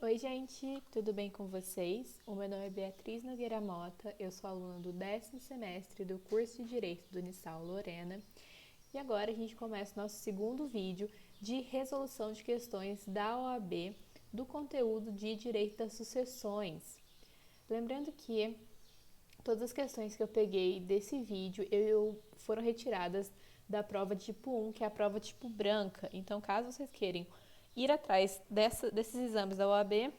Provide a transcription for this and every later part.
Oi, gente, tudo bem com vocês? O meu nome é Beatriz Nogueira Mota, eu sou aluna do 10º semestre do curso de Direito do Unisal Lorena e agora a gente começa o nosso segundo vídeo de resolução de questões da OAB do conteúdo de Direito das Sucessões. Lembrando que todas as questões que eu peguei desse vídeo foram retiradas da prova tipo 1, que é a prova tipo branca. Então, caso vocês queiram ir atrás desses exames da OAB,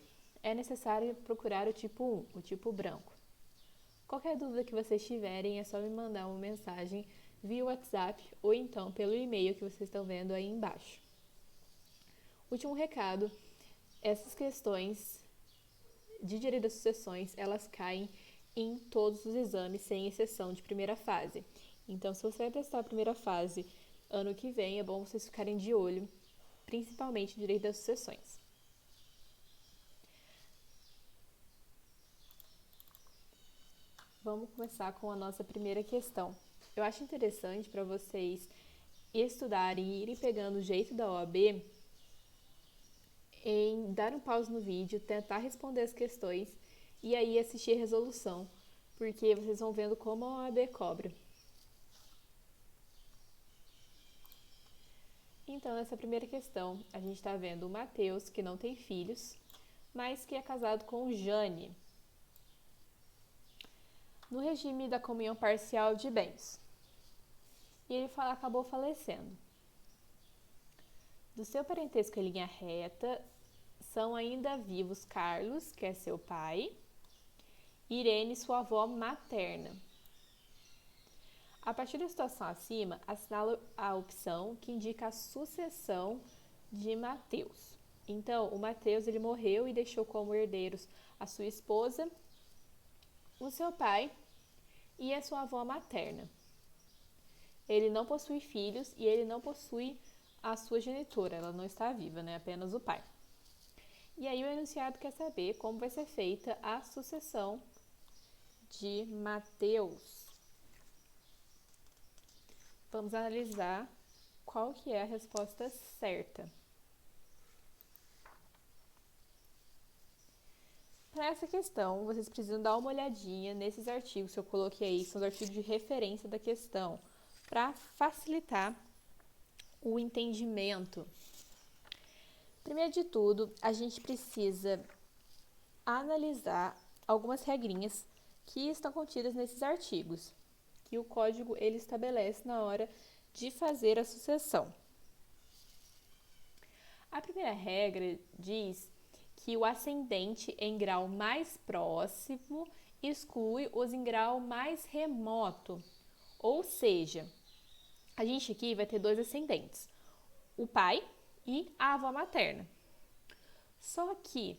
é necessário procurar o tipo 1, o tipo branco. Qualquer dúvida que vocês tiverem, é só me mandar uma mensagem via WhatsApp ou então pelo e-mail que vocês estão vendo aí embaixo. Último recado, essas questões de direito das sucessões, elas caem em todos os exames, sem exceção de primeira fase. Então, se você vai prestar a primeira fase ano que vem, é bom vocês ficarem de olho, principalmente no direito das sucessões. Vamos começar com a nossa primeira questão. Eu acho interessante para vocês estudarem e irem pegando o jeito da OAB em dar um pause no vídeo, tentar responder as questões e aí assistir a resolução, porque vocês vão vendo como a OAB cobra. Então, nessa primeira questão, a gente está vendo o Matheus, que não tem filhos, mas que é casado com Jane, no regime da comunhão parcial de bens. E ele acabou falecendo. Do seu parentesco em linha reta, são ainda vivos Carlos, que é seu pai, e Irene, sua avó materna. A partir da situação acima, assinala a opção que indica a sucessão de Matheus. Então, o Matheus ele morreu e deixou como herdeiros a sua esposa, o seu pai e a sua avó materna. Ele não possui filhos e ele não possui a sua genitora, ela não está viva, né? Apenas o pai. E aí o enunciado quer saber como vai ser feita a sucessão de Matheus. Vamos analisar qual que é a resposta certa. Para essa questão, vocês precisam dar uma olhadinha nesses artigos que eu coloquei aí, são os artigos de referência da questão, para facilitar o entendimento. Primeiro de tudo, a gente precisa analisar algumas regrinhas que estão contidas nesses artigos, que o código ele estabelece na hora de fazer a sucessão. A primeira regra diz que o ascendente em grau mais próximo exclui os em grau mais remoto, ou seja, a gente aqui vai ter dois ascendentes, o pai e a avó materna. Só que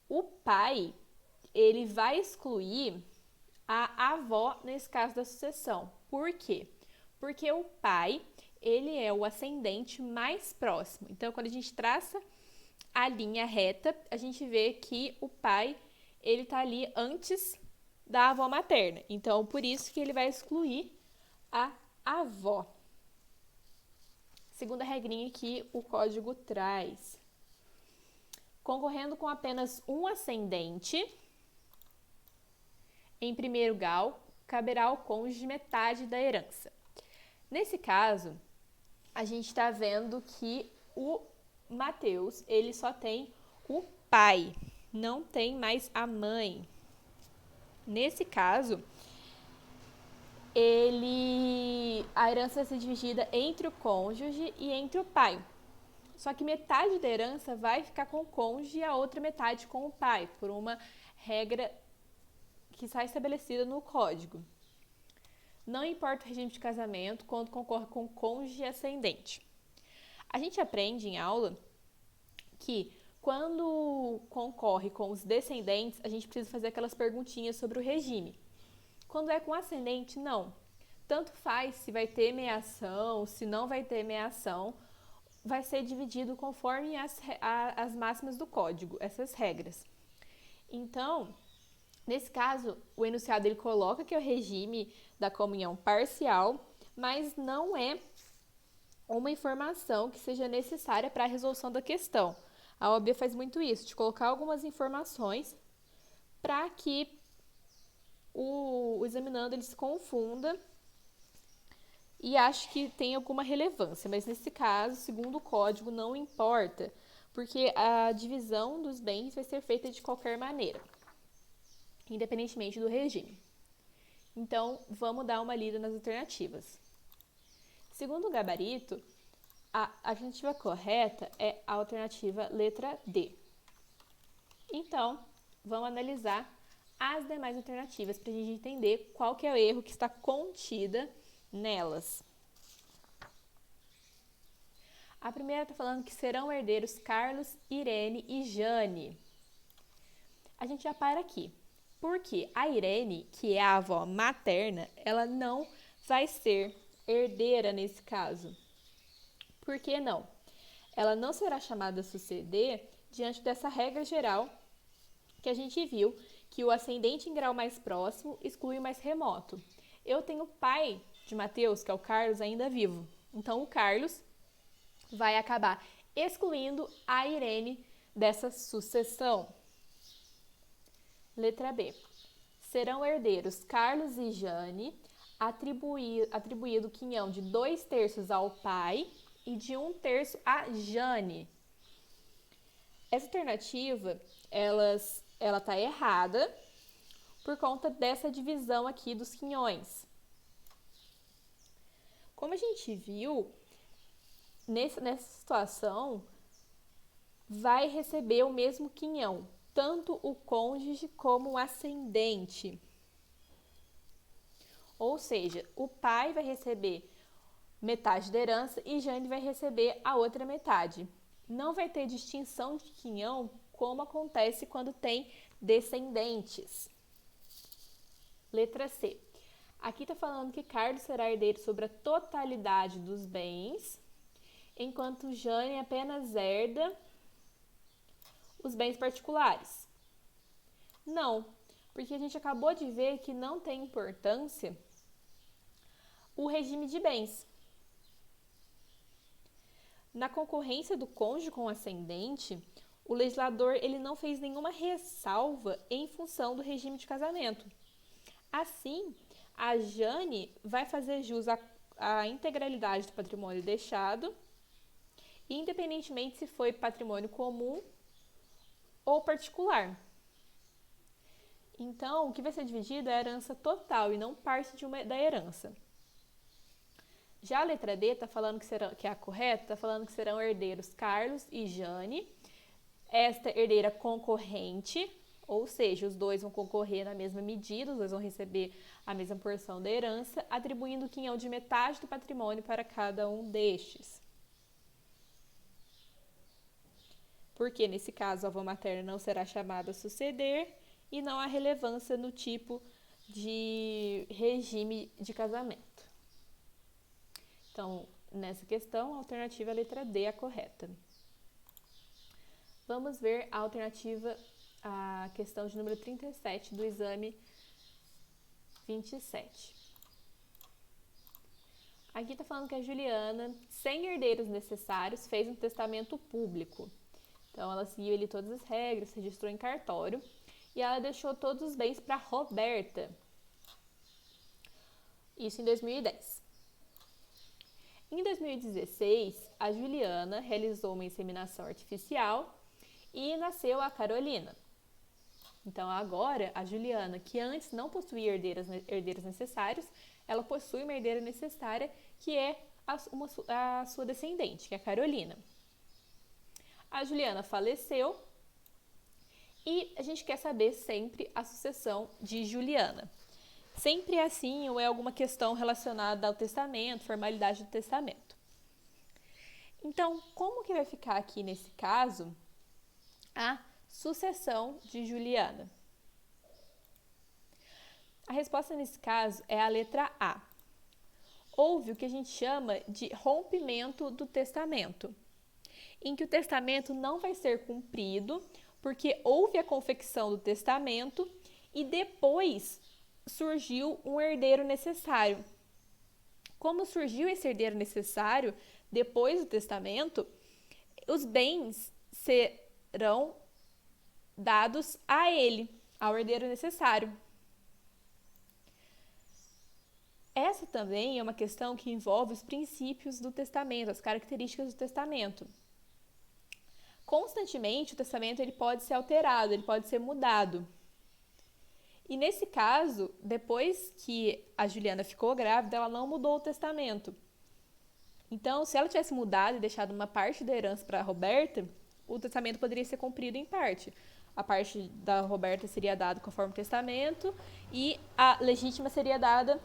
o pai, ele vai excluir a avó nesse caso da sucessão. Por quê? Porque o pai, ele é o ascendente mais próximo. Então, quando a gente traça a linha reta, a gente vê que o pai, ele está ali antes da avó materna. Então, por isso que ele vai excluir a avó. Segunda regrinha que o código traz. Concorrendo com apenas um ascendente, em primeiro grau, caberá ao cônjuge metade da herança. Nesse caso, a gente está vendo que o Matheus, ele só tem o pai, não tem mais a mãe. Nesse caso, a herança vai ser dividida entre o cônjuge e entre o pai. Só que metade da herança vai ficar com o cônjuge e a outra metade com o pai, por uma regra que está estabelecida no código. Não importa o regime de casamento, quando concorre com o cônjuge ascendente. A gente aprende em aula que quando concorre com os descendentes, a gente precisa fazer aquelas perguntinhas sobre o regime. Quando é com ascendente, não. Tanto faz se vai ter meação, se não vai ter meação, vai ser dividido conforme as máximas do código, essas regras. Então, nesse caso, o enunciado ele coloca que é o regime da comunhão parcial, mas não é uma informação que seja necessária para a resolução da questão. A OAB faz muito isso, de colocar algumas informações para que o examinando ele se confunda e ache que tem alguma relevância. Mas nesse caso, segundo o código, não importa, porque a divisão dos bens vai ser feita de qualquer maneira, independentemente do regime. Então, vamos dar uma lida nas alternativas. Segundo o gabarito, a alternativa correta é a alternativa letra D. Então, vamos analisar as demais alternativas para a gente entender qual que é o erro que está contida nelas. A primeira está falando que serão herdeiros Carlos, Irene e Jane. A gente já para aqui, porque a Irene, que é a avó materna, ela não vai ser herdeira nesse caso. Por que não? Ela não será chamada a suceder diante dessa regra geral que a gente viu, que o ascendente em grau mais próximo exclui o mais remoto. Eu tenho o pai de Mateus, que é o Carlos, ainda vivo. Então, o Carlos vai acabar excluindo a Irene dessa sucessão. Letra B. Serão herdeiros Carlos e Jane, atribuído o quinhão de 2/3 ao pai e de 1/3 a Jane. Essa alternativa, ela está errada por conta dessa divisão aqui dos quinhões. Como a gente viu, nessa situação, vai receber o mesmo quinhão, tanto o cônjuge como o ascendente. Ou seja, o pai vai receber metade da herança e Jane vai receber a outra metade. Não vai ter distinção de quinhão como acontece quando tem descendentes. Letra C. Aqui está falando que Carlos será herdeiro sobre a totalidade dos bens, enquanto Jane apenas herda os bens particulares. Não, porque a gente acabou de ver que não tem importância o regime de bens. Na concorrência do cônjuge com o ascendente, o legislador ele não fez nenhuma ressalva em função do regime de casamento. Assim, a Jane vai fazer jus à integralidade do patrimônio deixado, independentemente se foi patrimônio comum ou particular. Então, o que vai ser dividido é a herança total e não parte da herança. Já a letra D está falando que é a correta, está falando que serão herdeiros Carlos e Jane, esta herdeira concorrente, ou seja, os dois vão concorrer na mesma medida, os dois vão receber a mesma porção da herança, atribuindo o quinhão de metade do patrimônio para cada um destes. Porque, nesse caso, a avó materna não será chamada a suceder e não há relevância no tipo de regime de casamento. Então, nessa questão, a alternativa é a letra D, a correta. Vamos ver a alternativa, a questão de número 37 do exame 27. Aqui está falando que a Juliana, sem herdeiros necessários, fez um testamento público. Então, ela seguiu ali todas as regras, se registrou em cartório e ela deixou todos os bens para Roberta. Isso em 2010. Em 2016, a Juliana realizou uma inseminação artificial e nasceu a Carolina. Então, agora, a Juliana, que antes não possuía herdeiros necessários, ela possui uma herdeira necessária, que é a sua descendente, que é a Carolina. A Juliana faleceu e a gente quer saber sempre a sucessão de Juliana. Sempre é assim, ou é alguma questão relacionada ao testamento, formalidade do testamento. Então, como que vai ficar aqui nesse caso a sucessão de Juliana? A resposta nesse caso é a letra A. Houve o que a gente chama de rompimento do testamento, em que o testamento não vai ser cumprido, porque houve a confecção do testamento e depois surgiu um herdeiro necessário. Como surgiu esse herdeiro necessário depois do testamento, os bens serão dados a ele, ao herdeiro necessário. Essa também é uma questão que envolve os princípios do testamento, as características do testamento. Constantemente, o testamento ele pode ser alterado, ele pode ser mudado. E nesse caso, depois que a Juliana ficou grávida, ela não mudou o testamento. Então, se ela tivesse mudado e deixado uma parte da herança para a Roberta, o testamento poderia ser cumprido em parte. A parte da Roberta seria dada conforme o testamento e a legítima seria dada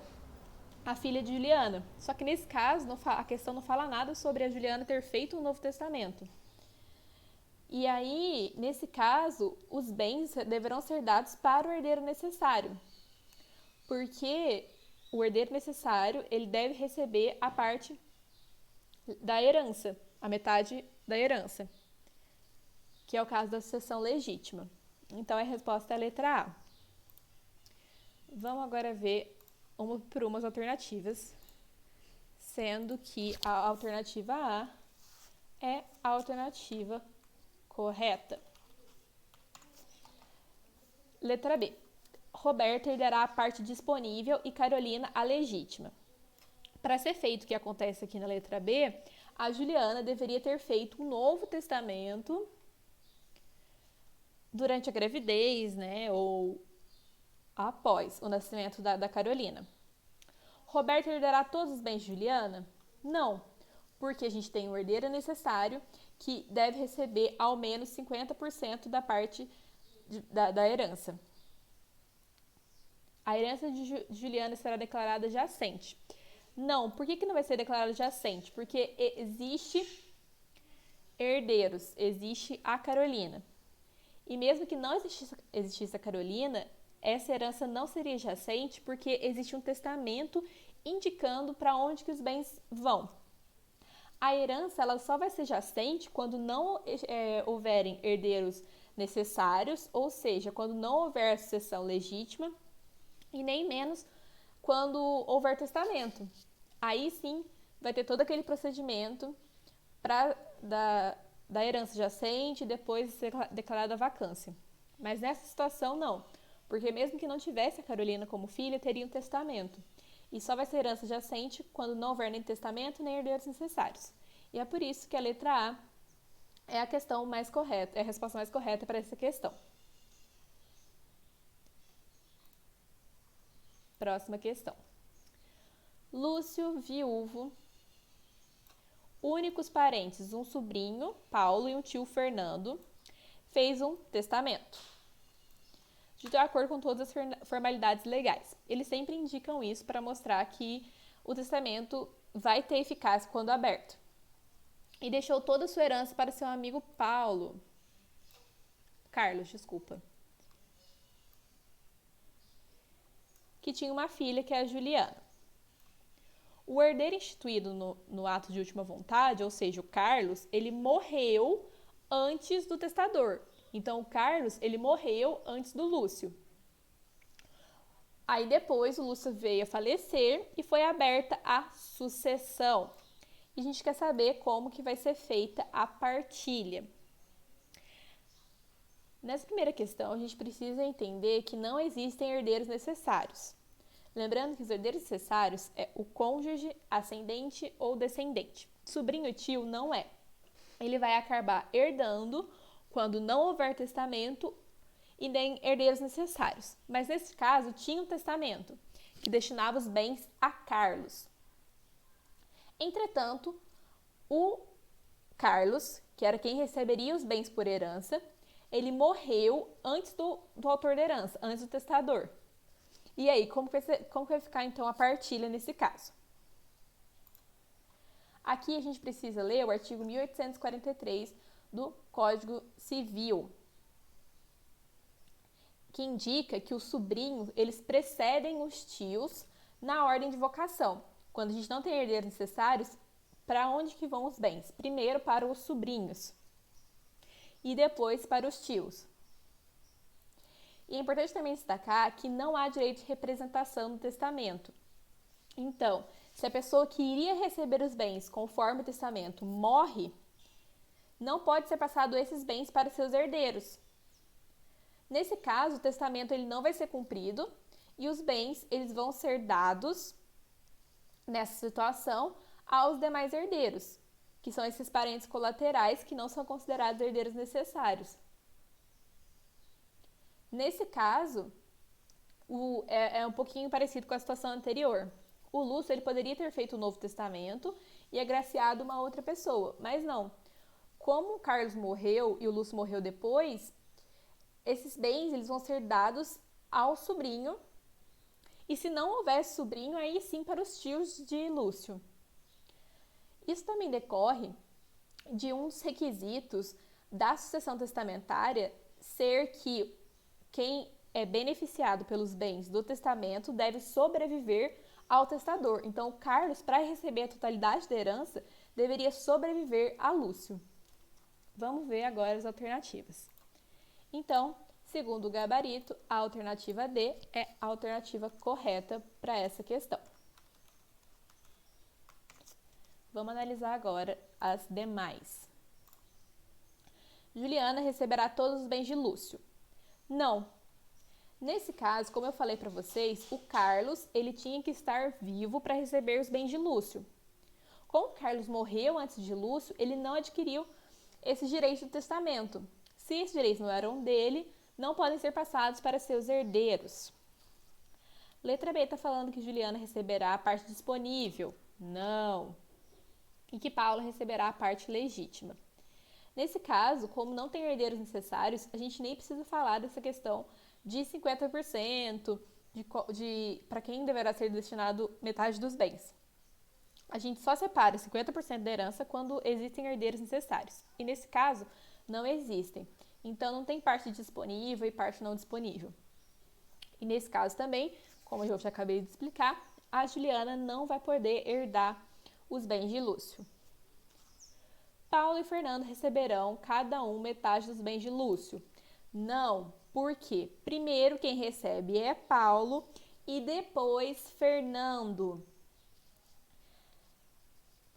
à filha de Juliana. Só que nesse caso, a questão não fala nada sobre a Juliana ter feito um novo testamento. E aí, nesse caso, os bens deverão ser dados para o herdeiro necessário. Porque o herdeiro necessário, ele deve receber a parte da herança, a metade da herança, que é o caso da sucessão legítima. Então, a resposta é a letra A. Vamos agora ver por umas alternativas, sendo que a alternativa A é a alternativa correta. Letra B. Roberta herdará a parte disponível e Carolina a legítima. Para ser feito o que acontece aqui na letra B, a Juliana deveria ter feito um novo testamento durante a gravidez, né, ou após o nascimento da Carolina. Roberta herdará todos os bens de Juliana? Não, porque a gente tem um herdeiro necessário que deve receber ao menos 50% da parte da herança. A herança de Juliana será declarada jacente. Não, por que não vai ser declarada jacente? Porque existe herdeiros, existe a Carolina. E mesmo que não existisse a Carolina, essa herança não seria jacente porque existe um testamento indicando para onde que os bens vão. A herança ela só vai ser jacente quando não houverem herdeiros necessários, ou seja, quando não houver sucessão legítima, e nem menos quando houver testamento. Aí sim vai ter todo aquele procedimento da herança jacente e depois ser declarada a vacância. Mas nessa situação não, porque mesmo que não tivesse a Carolina como filha, teria um testamento. E só vai ser herança jacente quando não houver nem testamento nem herdeiros necessários. E é por isso que a letra A é a questão mais correta, é a resposta mais correta para essa questão. Próxima questão. Lúcio, viúvo, únicos parentes, um sobrinho, Paulo, e um tio, Fernando, fez um testamento. De acordo com todas as formalidades legais. Eles sempre indicam isso para mostrar que o testamento vai ter eficácia quando aberto. E deixou toda a sua herança para seu amigo Carlos, que tinha uma filha, que é a Juliana. O herdeiro instituído no ato de última vontade, ou seja, o Carlos, ele morreu antes do testador. Então, o Carlos, ele morreu antes do Lúcio. Aí, depois, o Lúcio veio a falecer e foi aberta a sucessão. E a gente quer saber como que vai ser feita a partilha. Nessa primeira questão, a gente precisa entender que não existem herdeiros necessários. Lembrando que os herdeiros necessários é o cônjuge, ascendente ou descendente. Sobrinho e tio não é. Ele vai acabar herdando quando não houver testamento e nem herdeiros necessários. Mas nesse caso, tinha um testamento que destinava os bens a Carlos. Entretanto, o Carlos, que era quem receberia os bens por herança, ele morreu antes do autor da herança, antes do testador. E aí, como vai ficar então a partilha nesse caso? Aqui a gente precisa ler o artigo 1843 do Código Civil, que indica que os sobrinhos, eles precedem os tios na ordem de vocação. Quando a gente não tem herdeiros necessários, para onde que vão os bens? Primeiro para os sobrinhos e depois para os tios. E é importante também destacar que não há direito de representação no testamento. Então, se a pessoa que iria receber os bens conforme o testamento morre, não pode ser passado esses bens para seus herdeiros. Nesse caso, o testamento ele não vai ser cumprido e os bens eles vão ser dados, nessa situação, aos demais herdeiros, que são esses parentes colaterais que não são considerados herdeiros necessários. Nesse caso, é um pouquinho parecido com a situação anterior. O Lúcio ele poderia ter feito o Novo Testamento e agraciado uma outra pessoa, mas não. Como o Carlos morreu e o Lúcio morreu depois, esses bens eles vão ser dados ao sobrinho, e se não houvesse sobrinho, aí sim para os tios de Lúcio. Isso também decorre de um dos requisitos da sucessão testamentária ser que quem é beneficiado pelos bens do testamento deve sobreviver ao testador. Então, Carlos, para receber a totalidade da herança, deveria sobreviver a Lúcio. Vamos ver agora as alternativas. Então, segundo o gabarito, a alternativa D é a alternativa correta para essa questão. Vamos analisar agora as demais. Juliana receberá todos os bens de Lúcio. Não. Nesse caso, como eu falei para vocês, o Carlos ele tinha que estar vivo para receber os bens de Lúcio. Como o Carlos morreu antes de Lúcio, ele não adquiriu esses direitos do testamento. Se esses direitos não eram dele, não podem ser passados para seus herdeiros. Letra B está falando que Juliana receberá a parte disponível. Não. E que Paula receberá a parte legítima. Nesse caso, como não tem herdeiros necessários, a gente nem precisa falar dessa questão de 50% para quem deverá ser destinado metade dos bens. A gente só separa 50% da herança quando existem herdeiros necessários. E nesse caso, não existem. Então, não tem parte disponível e parte não disponível. E nesse caso também, como eu já acabei de explicar, a Juliana não vai poder herdar os bens de Lúcio. Paulo e Fernando receberão cada um metade dos bens de Lúcio. Não, porque primeiro quem recebe é Paulo e depois Fernando.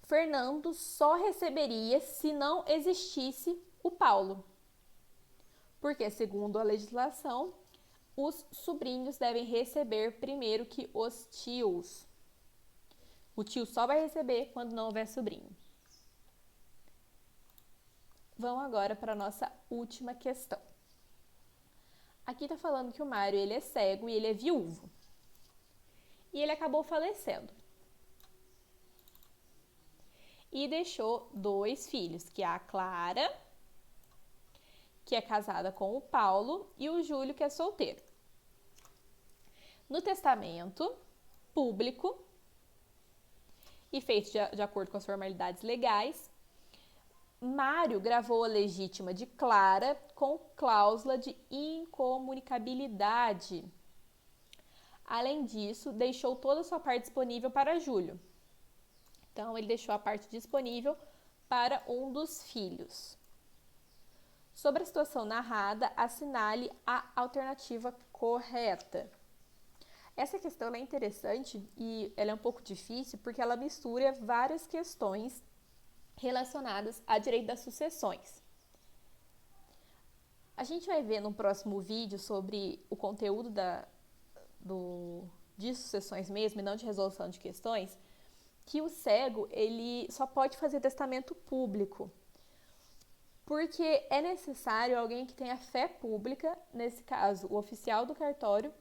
Fernando só receberia se não existisse o Paulo. Porque, segundo a legislação, os sobrinhos devem receber primeiro que os tios. O tio só vai receber quando não houver sobrinho. Vamos agora para a nossa última questão. Aqui está falando que o Mário ele é cego e ele é viúvo. E ele acabou falecendo. E deixou 2 filhos, que é a Clara, que é casada com o Paulo, e o Júlio, que é solteiro. No testamento público e feito de acordo com as formalidades legais, Mário gravou a legítima de Clara com cláusula de incomunicabilidade. Além disso, deixou toda a sua parte disponível para Júlio. Então, ele deixou a parte disponível para um dos filhos. Sobre a situação narrada, assinale a alternativa correta. Essa questão é interessante e ela é um pouco difícil porque ela mistura várias questões relacionadas a direito das sucessões. A gente vai ver no próximo vídeo sobre o conteúdo de sucessões mesmo e não de resolução de questões, que o cego ele só pode fazer testamento público, porque é necessário alguém que tenha fé pública, nesse caso o oficial do cartório,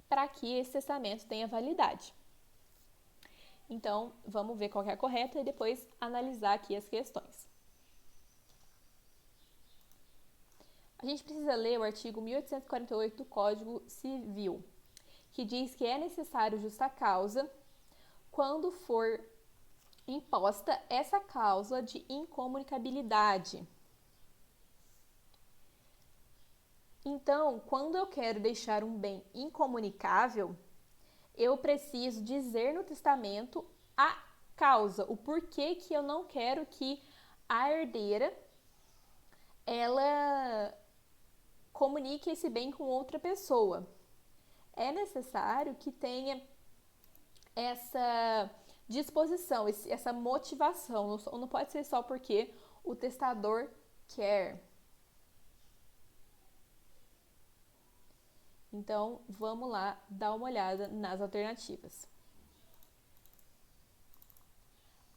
para que esse testamento tenha validade. Então, vamos ver qual que é a correta e depois analisar aqui as questões. A gente precisa ler o artigo 1848 do Código Civil, que diz que é necessário justa causa quando for imposta essa cláusula de incomunicabilidade. Então, quando eu quero deixar um bem incomunicável, eu preciso dizer no testamento a causa, o porquê que eu não quero que a herdeira ela comunique esse bem com outra pessoa. É necessário que tenha essa disposição, essa motivação. Não pode ser só porque o testador quer. Então, vamos lá dar uma olhada nas alternativas.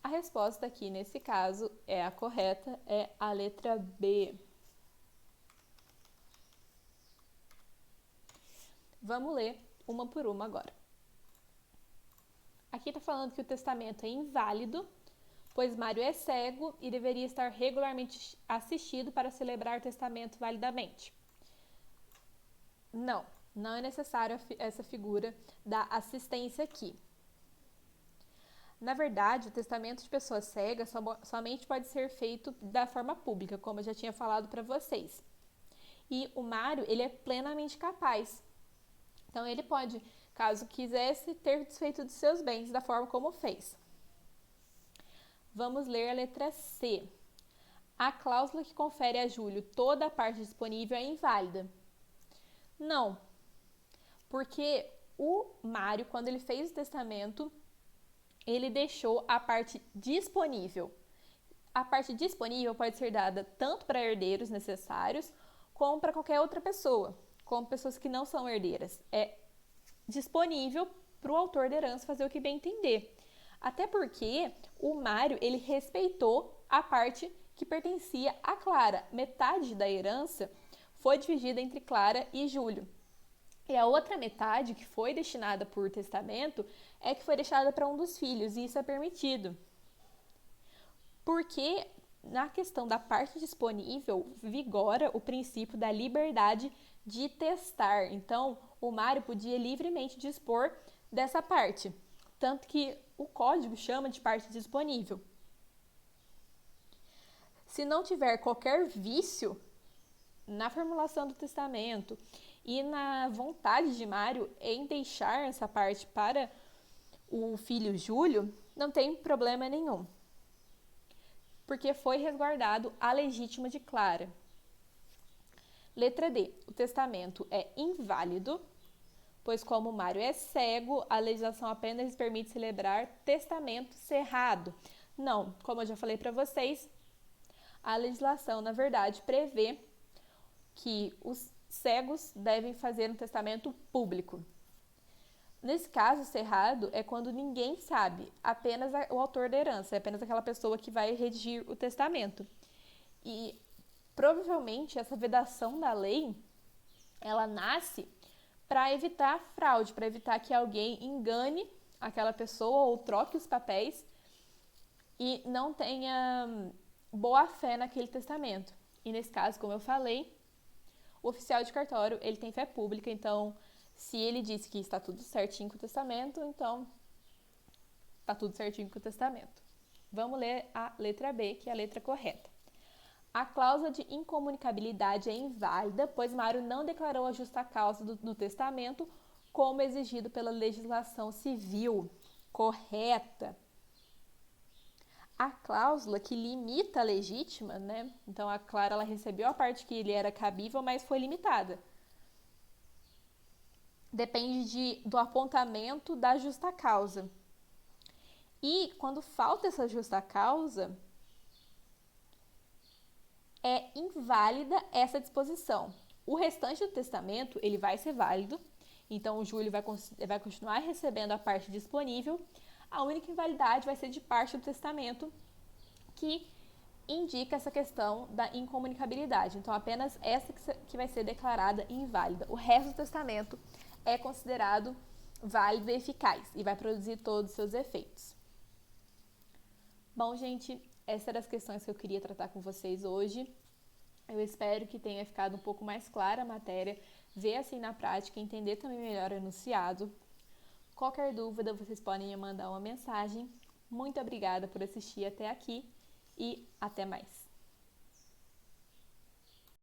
A resposta aqui, nesse caso, é a correta, é a letra B. Vamos ler uma por uma agora. Aqui está falando que o testamento é inválido, pois Mário é cego e deveria estar regularmente assistido para celebrar o testamento validamente. Não é necessário essa figura da assistência aqui. Na verdade, o testamento de pessoa cega somente pode ser feito da forma pública, como eu já tinha falado para vocês. E o Mário, ele é plenamente capaz. Então, ele pode, caso quisesse, ter desfeito de seus bens da forma como fez. Vamos ler a letra C. A cláusula que confere a Júlio toda a parte disponível é inválida. Não, porque o Mário, quando ele fez o testamento, ele deixou a parte disponível. A parte disponível pode ser dada tanto para herdeiros necessários, como para qualquer outra pessoa, como pessoas que não são herdeiras. É disponível para o autor da herança fazer o que bem entender. Até porque o Mário, ele respeitou a parte que pertencia a Clara. Metade da herança foi dividida entre Clara e Júlio. E a outra metade, que foi destinada por testamento, é que foi deixada para um dos filhos, e isso é permitido. Porque na questão da parte disponível, vigora o princípio da liberdade de testar. Então, o Mário podia livremente dispor dessa parte, tanto que o código chama de parte disponível. Se não tiver qualquer vício na formulação do testamento e na vontade de Mário em deixar essa parte para o filho Júlio, não tem problema nenhum, porque foi resguardado a legítima de Clara. Letra D. O testamento é inválido, pois como Mário é cego, a legislação apenas permite celebrar testamento cerrado. Não, como eu já falei para vocês, a legislação, na verdade, prevê que os cegos devem fazer um testamento público. Nesse caso, cerrado é quando ninguém sabe, apenas o autor da herança, é apenas aquela pessoa que vai redigir o testamento. E provavelmente essa vedação da lei, ela nasce para evitar fraude, para evitar que alguém engane aquela pessoa ou troque os papéis e não tenha boa fé naquele testamento. E nesse caso, como eu falei, o oficial de cartório, ele tem fé pública, então se ele disse que está tudo certinho com o testamento, então está tudo certinho com o testamento. Vamos ler a letra B, que é a letra correta. A cláusula de incomunicabilidade é inválida, pois Mário não declarou a justa causa no testamento, como exigido pela legislação civil. Correta. A cláusula que limita a legítima, né? Então a Clara, ela recebeu a parte que lhe era cabível, mas foi limitada. Depende do apontamento da justa causa. E quando falta essa justa causa, é inválida essa disposição. O restante do testamento, ele vai ser válido, então o Júlio vai continuar recebendo a parte disponível. A única invalidade vai ser de parte do testamento, que indica essa questão da incomunicabilidade. Então, apenas essa que vai ser declarada inválida. O resto do testamento é considerado válido e eficaz e vai produzir todos os seus efeitos. Bom, gente, essas eram as questões que eu queria tratar com vocês hoje. Eu espero que tenha ficado um pouco mais clara a matéria, ver assim na prática e entender também melhor o enunciado. Qualquer dúvida, vocês podem me mandar uma mensagem. Muito obrigada por assistir até aqui e até mais.